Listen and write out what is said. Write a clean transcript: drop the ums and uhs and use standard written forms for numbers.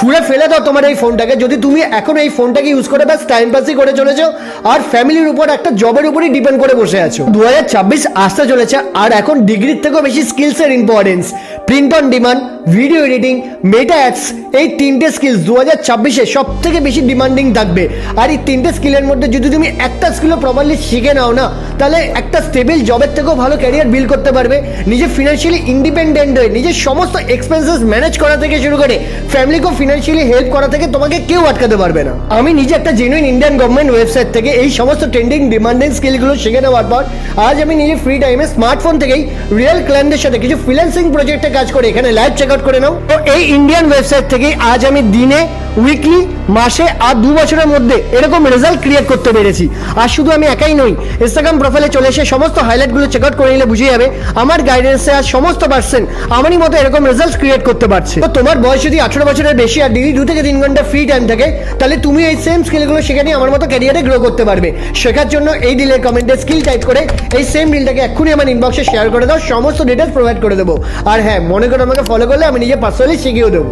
ছুঁড়ে ফেলে দাও তোমার এই ফোনটাকে যদি তুমি এখন এই ফোনটাকে ইউজ করে ব্যাস টাইম পাসই করে চলেছো আর ফ্যামিলির উপর একটা জবের উপরই ডিপেন্ড করে বসে আছো। 2026 আসতে চলেছে আর এখন ডিগ্রির থেকেও বেশি স্কিলসের importance. Print on demand, video editing, Meta ads, এই তিনটে স্কিলস 2026-এ সব থেকে বেশি ডিমান্ডিং থাকবে। আর এই তিনটে স্কিলের মধ্যে যদি তুমি একটা স্কিলও প্রপারলি শিখে নাও না, তাহলে একটা স্টেবল জবের থেকেও ভালো ক্যারিয়ার বিল্ড করতে পারবে। নিজে ফিনান্সিয়ালি ইন্ডিপেন্ডেন্ট হয়ে নিজের সমস্ত এক্সপেন্সেস ম্যানেজ করা থেকে শুরু করে ফ্যামিলিকেও ফিনান্সিয়ালি হেল্প করা থেকে তোমাকে কেউ আটকাতে পারবে না। আমি নিজে একটা জেনুইন ইন্ডিয়ান গভর্নমেন্ট ওয়েবসাইট থেকে এই সমস্ত ট্রেন্ডিং ডিমান্ডিং স্কিলগুলো শিখে নেওয়ার পর আজ আমি নিজে ফ্রি টাইমে স্মার্টফোন থেকেই রিয়েল ক্লায়েন্টদের সাথে কিছু ফ্রিল্যান্সিং প্রজেক্টে কাজ করে এখানে লাইভ চেক আউট করে নাও। তো এই ইন্ডিয়ান ওয়েবসাইট থেকেই আজ আমি দিনে, উইকলি, মাসে আর 2 বছরের মধ্যে এরকম রেজাল্ট ক্রিয়েট করতে পেরেছি। আর শুধু আমি একাই নই, ইনস্টাগ্রাম প্রোফাইলে চলে এসে সমস্ত হাইলাইটগুলো চেক আউট করে নিলে বুঝে যাবে আমার গাইডেন্সে আর সমস্ত পার্সন আমারই মতো এরকম রেজাল্ট ক্রিয়েট করতে পারছে। তো তোমার বয়স যদি 18 বছরের বেশি আর ডেইলি 2 থেকে 3 ঘন্টা ফ্রি টাইম থাকে, তাহলে তুমি এই সেম স্কিলগুলো শিখে নিয়ে আমার মতো ক্যারিয়ারে গ্রো করতে পারবে। শেখার জন্য এই ডিলের কমেন্টে স্কিল টাইপ করে এই সেম ডিলটাকে এক্ষুনি আমার ইনবক্সে শেয়ার করে দাও, সমস্ত ডিটেলস প্রোভাইড করে দেবো। আর হ্যাঁ, মনে করো আমাকে ফলো করলে আমি নিজে পার্সোনালি শিখিয়েও দেবো।